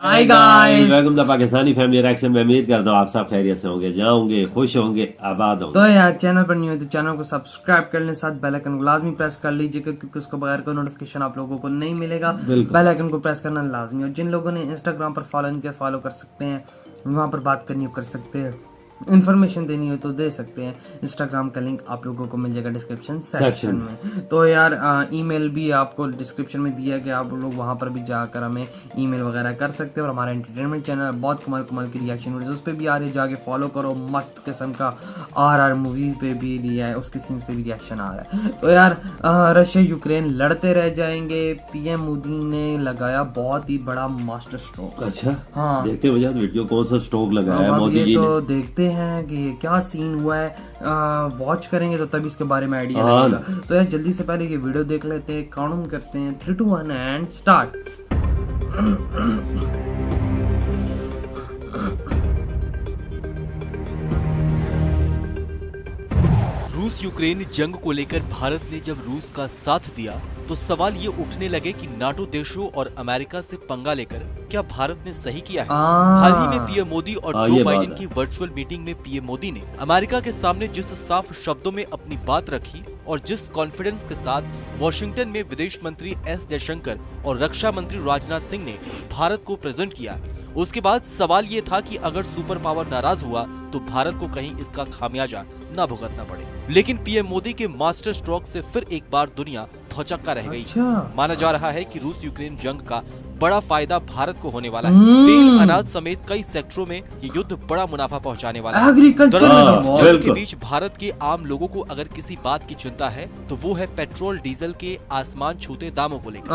Hi guys, welcome the Pakistani family reaction में। उम्मीद करता हूँ आप सब खैरियत से होंगे, जहाँ होंगे खुश होंगे, आबाद होंगे। तो यार चैनल पर नहीं हो तो चैनल को सब्सक्राइब कर लें, साथ बेल आइकन को लाजमी प्रेस कर लीजिएगा क्योंकि उसको बगैर कोई नोटिफिकेशन आप लोगों को नहीं मिलेगा। बेल आइकन को प्रेस करना लाजमी। और जिन लोगों ने इंस्टाग्राम पर फॉलो नहीं किया फॉलो कर सकते हैं, वहाँ पर बात करनी हो कर सकते हैं, इन्फॉर्मेशन देनी हो तो दे सकते हैं। इंस्टाग्राम का लिंक आप लोगों को मिल जाएगा डिस्क्रिप्शन सेक्शन में। तो यार ईमेल भी आपको डिस्क्रिप्शन में दिया गया, आप लोग वहां पर भी जाकर हमें ईमेल वगैरह कर सकते हैं। और हमारा एंटरटेनमेंट चैनल बहुत कमाल कमाल की रिएक्शन वीडियोस पे भी आ रही है, जाके फॉलो करो। मस्त किस्म का आर मूवीज पे भी दिया है, उसके सीन्स पे भी रिएक्शन आ रहा है। तो यार रशिया यूक्रेन लड़ते रह जाएंगे, पीएम मोदी ने लगाया बहुत ही बड़ा मास्टर स्ट्रोक। अच्छा, हाँ, देखते हैं भैया वीडियो कौन सा स्ट्रोक लगाया है मोदी जी तो ने। देखते हैं कि ये क्या सीन हुआ है। वॉच करेंगे तो तभी इसके बारे में आइडिया लगेगा। तो यार जल्दी से पहले ये वीडियो देख लेते हैं, काउंट करते हैं 3 2 1 एंड स्टार्ट। रूस यूक्रेन जंग को लेकर भारत ने जब रूस का साथ दिया तो सवाल ये उठने लगे कि नाटो देशों और अमेरिका से पंगा लेकर क्या भारत ने सही किया है। हाल ही में पीएम मोदी और जो बाइडेन की वर्चुअल मीटिंग में पीएम मोदी ने अमेरिका के सामने जिस साफ शब्दों में अपनी बात रखी और जिस कॉन्फिडेंस के साथ वॉशिंगटन में विदेश मंत्री एस जयशंकर और रक्षा मंत्री राजनाथ सिंह ने भारत को प्रेजेंट किया, उसके बाद सवाल ये था कि अगर सुपर पावर नाराज हुआ तो भारत को कहीं इसका खामियाजा न भुगतना पड़े। लेकिन पीएम मोदी के मास्टर स्ट्रोक से फिर एक बार दुनिया भौचक्का रह गई। माना जा रहा है कि रूस यूक्रेन जंग का बड़ा फायदा भारत को होने वाला है। तेल, अनाज समेत कई सेक्टरों में ये युद्ध बड़ा मुनाफा पहुंचाने वाला है। जंग के बीच भारत के आम लोगों को अगर किसी बात की चिंता है तो वो है पेट्रोल डीजल के आसमान छूते दामों को लेकर।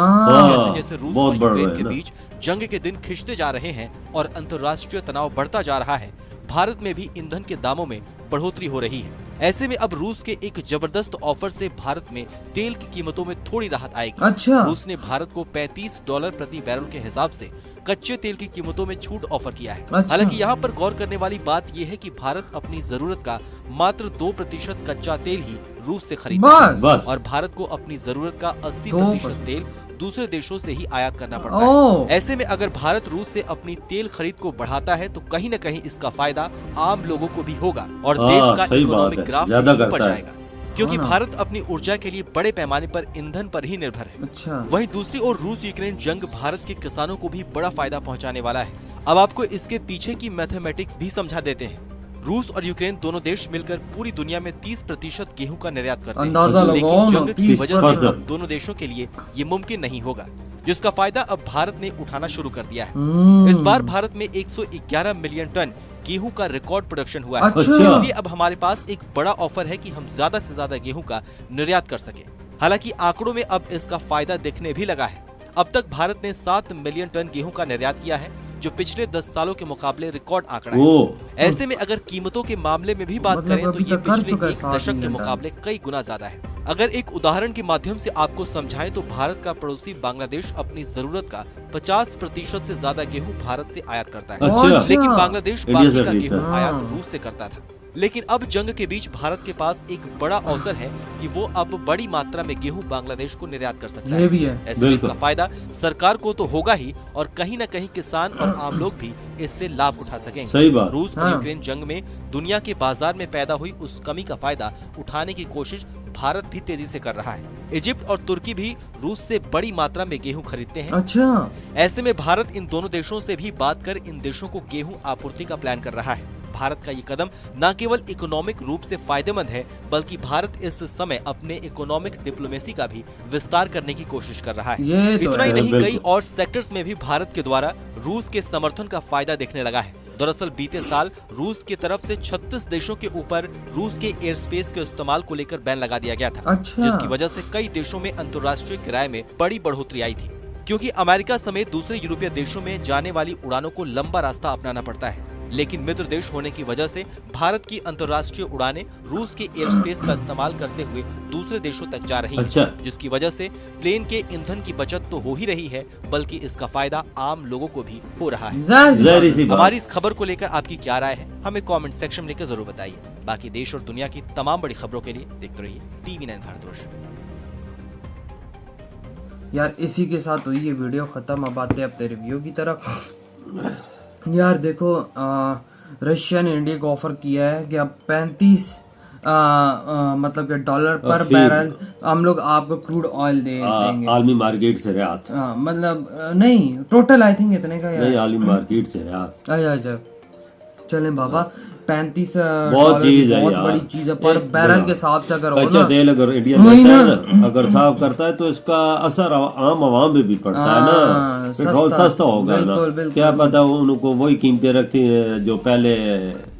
जैसे जैसे रूस और यूक्रेन के बीच जंग के दिन खिंचते जा रहे हैं और अंतर्राष्ट्रीय तनाव बढ़ता जा रहा है, भारत में भी ईंधन के दामों में बढ़ोतरी हो रही है। ऐसे में अब रूस के एक जबरदस्त ऑफर से भारत में तेल की कीमतों में थोड़ी राहत आएगी। रूस ने भारत को $35 प्रति बैरल के हिसाब से कच्चे तेल की कीमतों में छूट ऑफर किया है। हालांकि यहाँ पर गौर करने वाली बात यह है कि भारत अपनी जरूरत का मात्र 2% कच्चा तेल ही रूस से खरीदता है और भारत को अपनी जरूरत का 80% तेल दूसरे देशों से ही आयात करना पड़ता है। ऐसे में अगर भारत रूस से अपनी तेल खरीद को बढ़ाता है तो कहीं न कहीं इसका फायदा आम लोगों को भी होगा और देश का इकोनॉमिक ग्राफ ऊपर जाएगा, क्योंकि भारत अपनी ऊर्जा के लिए बड़े पैमाने पर ईंधन पर ही निर्भर है। वहीं दूसरी ओर रूस यूक्रेन जंग भारत के किसानों को भी बड़ा फायदा पहुंचाने वाला है। अब आपको इसके पीछे की मैथमेटिक्स भी समझा देते हैं। रूस और यूक्रेन दोनों देश मिलकर पूरी दुनिया में 30% गेहूं का निर्यात करते हैं, लेकिन जंग की वजह से अब दोनों देशों के लिए ये मुमकिन नहीं होगा, जिसका फायदा अब भारत ने उठाना शुरू कर दिया है। इस बार भारत में 111 मिलियन टन गेहूं का रिकॉर्ड प्रोडक्शन हुआ है। इसलिए अब हमारे पास एक बड़ा ऑफर है कि हम ज्यादा से ज्यादा गेहूं का निर्यात कर सके। हालांकि आंकड़ों में अब इसका फायदा दिखने भी लगा है। अब तक भारत ने 7 मिलियन टन गेहूं का निर्यात किया है, जो पिछले 10 सालों के मुकाबले रिकॉर्ड आंकड़ा है। ऐसे में अगर कीमतों के मामले में भी बात करें तो ये पिछले एक दशक के मुकाबले कई गुना ज्यादा है। अगर एक उदाहरण के माध्यम से आपको समझाएं तो भारत का पड़ोसी बांग्लादेश अपनी जरूरत का 50% से ज्यादा गेहूं भारत से आयात करता है, लेकिन बांग्लादेश बाकी का गेहूं आयात रूस से करता था। लेकिन अब जंग के बीच भारत के पास एक बड़ा अवसर है कि वो अब बड़ी मात्रा में गेहूं बांग्लादेश को निर्यात कर सकता है। ऐसे में इसका फायदा सरकार को तो होगा ही और कहीं न कहीं किसान और आम लोग भी इससे लाभ उठा सकेंगे। रूस और यूक्रेन जंग में दुनिया के बाजार में पैदा हुई उस कमी का फायदा उठाने की कोशिश भारत भी तेजी से कर रहा है। इजिप्ट और तुर्की भी रूस से बड़ी मात्रा में गेहूं खरीदते हैं। ऐसे में भारत इन दोनों देशों से भी बात कर इन देशों को गेहूं आपूर्ति का प्लान कर रहा है। भारत का ये कदम न केवल इकोनॉमिक रूप से फायदेमंद है, बल्कि भारत इस समय अपने इकोनॉमिक डिप्लोमेसी का भी विस्तार करने की कोशिश कर रहा है। इतना ही नहीं, कई और सेक्टर्स में भी भारत के द्वारा रूस के समर्थन का फायदा दिखने लगा है। दरअसल बीते साल रूस की तरफ से 36 देशों के ऊपर रूस के एयर स्पेस के इस्तेमाल को लेकर बैन लगा दिया गया था, जिसकी वजह से कई देशों में अंतर्राष्ट्रीय किराए में बड़ी बढ़ोतरी आई थी, क्योंकि अमेरिका समेत दूसरे यूरोपीय देशों में जाने वाली उड़ानों को लंबा रास्ता अपनाना पड़ता है। लेकिन मित्र देश होने की वजह से भारत की अंतर्राष्ट्रीय उड़ानें रूस के एयर स्पेस का इस्तेमाल करते हुए दूसरे देशों तक जा रही हैं, जिसकी वजह से प्लेन के ईंधन की बचत तो हो ही रही है, बल्कि इसका फायदा आम लोगों को भी हो रहा है। हमारी इस खबर को लेकर आपकी क्या राय है, हमें कमेंट सेक्शन में लिखकर जरूर बताइए। बाकी देश और दुनिया की तमाम बड़ी खबरों के लिए देखते रहिए TV9 भारतवर्ष। यार इसी के साथ हुई ये वीडियो खत्म। अब आते हैं अपने रिव्यू की तरफ। यार देखो रशिया ने इंडिया को ऑफर किया है कि अब 35 मतलब कि डॉलर पर बैरल हम लोग आपको क्रूड ऑयल देंगे आलमी मार्केट से रियायत। मतलब नहीं टोटल आई थिंक इतने का नहीं, आलमी मार्केट से रियायत। अच्छा चलें बाबा 35 बहुत चीज है बहुत यार, बड़ी चीज है पर बैरल के हिसाब से अगर हो कच्चा ना तेल अगर इंडिया लेता है ना, अगर साफ करता है तो इसका असर आम आवाम पे भी पड़ता है ना। पेट्रोल सस्ता होगा ना, क्या पता उनको वही कीमतें रखती है जो पहले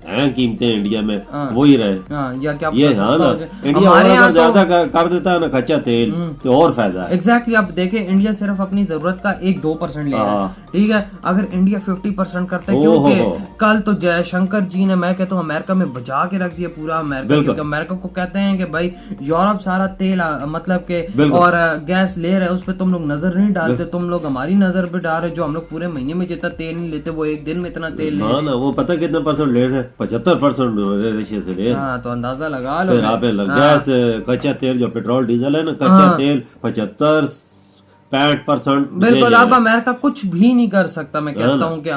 हैं कीमतें इंडिया में वही रहे। या क्या ये हाँ ना, इंडिया और अगर ज्यादा कर देता है ना कच्चा तेल तो और फायदा है। एग्जैक्टली आप देखें इंडिया सिर्फ अपनी जरूरत का 1-2% ले रहा है, ठीक है। अगर इंडिया 50% करता है, क्योंकि कल तो जयशंकर जी ने मैं कहता हूँ अमेरिका में बचा के रख दिया पूरा अमेरिका, क्योंकि अमेरिका को कहते हैं कि भाई यूरोप सारा तेल मतलब के और गैस ले रहे हैं, उस पर तुम लोग नजर नहीं डालते, तुम लोग हमारी नजर पे डाल रहे, जो हम लोग पूरे महीने में जितना तेल नहीं लेते वो एक दिन में इतना तेल ले रहे। वो पता कितना परसेंट ले रहे हैं? 75% रशिया से ले। हाँ तो अंदाजा लगा लो। फिर आप गैस कच्चा तेल जो पेट्रोल डीजल है ना, कच्चा तेल 75-65%। बिल्कुल, अब अमेरिका कुछ भी नहीं कर सकता। मैं कहता हूँ कि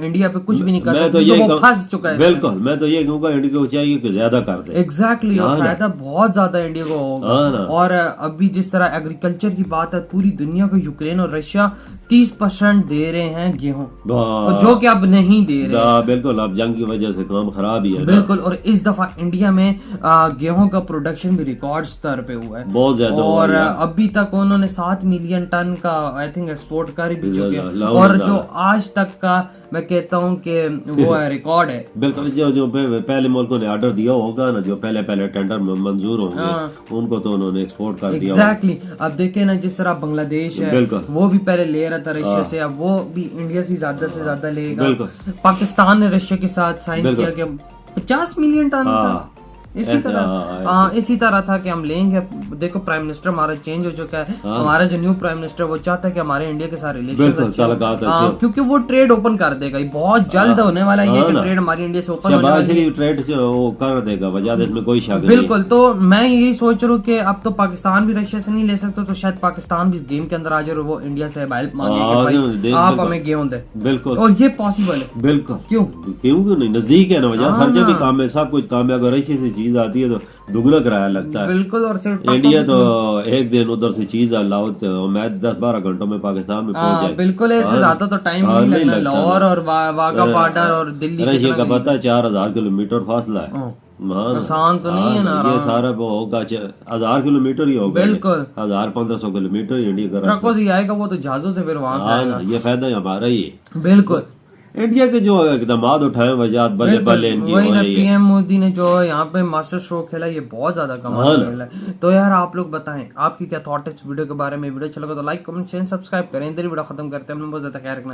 इंडिया पे कुछ भी नहीं कर सकता, तो वो फंस चुका है। बिल्कुल, मैं तो ये कहूँगा इंडिया को चाहिए कि ज्यादा कर दे। एग्जैक्टली, और फायदा बहुत ज्यादा इंडिया को होगा। और अभी जिस तरह एग्रीकल्चर की बात है, पूरी दुनिया को यूक्रेन और रशिया 30% दे रहे हैं गेहूं, जो कि अब नहीं दे रहे। बिल्कुल, अब जंग की वजह से काम खराब ही है। बिल्कुल, और इस दफा इंडिया में गेहूं का प्रोडक्शन भी रिकॉर्ड स्तर पे हुआ है, बहुत ज्यादा। और अभी तक उन्होंने 7 मिलियन टन का आई थिंक एक्सपोर्ट कर भी चुके हैं, और जो आज तक का मैं कहता हूँ कि वो है रिकॉर्ड है। बिल्कुल, जो पहले मुल्कों ने ऑर्डर दिया होगा ना, जो पहले टेंडर मंजूर होंगे उनको तो उन्होंने एक्सपोर्ट कर दिया। एग्जैक्टली, अब देखे ना जिस तरह बांग्लादेश है वो भी पहले ले रहा था रशिया से, अब वो भी इंडिया से ज्यादा लेगा। पाकिस्तान ने रशिया के साथ साइन किया कि 50 मिलियन टन था। इसी तरह था कि हम लेंगे। देखो प्राइम मिनिस्टर हमारा चेंज हो चुका है, हमारा जो न्यू प्राइम मिनिस्टर वो चाहता है कि हमारे इंडिया के साथ रिलेशन, क्योंकि वो ट्रेड ओपन कर देगा। बहुत जल्द होने वाला है कि ट्रेड हमारी इंडिया से ओपन होने वाली है, ट्रेड वो कर देगा, वजह इसमें कोई शक नहीं। बिल्कुल, तो मैं यही सोच रहा हूँ कि अब तो पाकिस्तान भी रशिया से नहीं ले सकते, तो शायद पाकिस्तान भी गेम के अंदर आ जाए और वो इंडिया से हेल्प मांगे, आप हमें गेहूं दे। बिल्कुल, और ये पॉसिबल है। बिल्कुल, क्यों नहीं, नजदीक है ना, वजह हर जगह काम है, सब कुछ काम है। अगर रशिया से चीज आती है तो दुगना किराया लगता है। बिल्कुल, और सिर्फ इंडिया तो एक दिन उधर से चीज लाओ तो मैं 10-12 घंटों में पाकिस्तान में पहुंच जाए। बिल्कुल, इससे ज्यादा तो टाइम नहीं लगना। लाहौर और वाघा बॉर्डर और दिल्ली रशिया का पता है 4000 किलोमीटर फासला है। आसान तो नहीं है ना, ये सारा वो होगा 1000 किलोमीटर ही होगा। बिल्कुल, 1500 किलोमीटर इंडिया का ट्रकों से आएगा, वो तो जहाजों से फिर वहां से आएगा। ये फायदा हमारा ही है। बिल्कुल, इंडिया के जो इकदामात उठाए वजह बल्ले इनकी वही ना, पीएम मोदी ने जो यहाँ पे मास्टर स्ट्रोक खेला, ये बहुत ज्यादा कमाल खेला है। तो यार आप लोग बताएं आपकी क्या थॉट है इस वीडियो के बारे में। वीडियो अच्छा लगा तो लाइक कमेंट शेयर सब्सक्राइब करें। इधर वीडियो खत्म करते हैं, बहुत ज्यादा ख्याल रखना।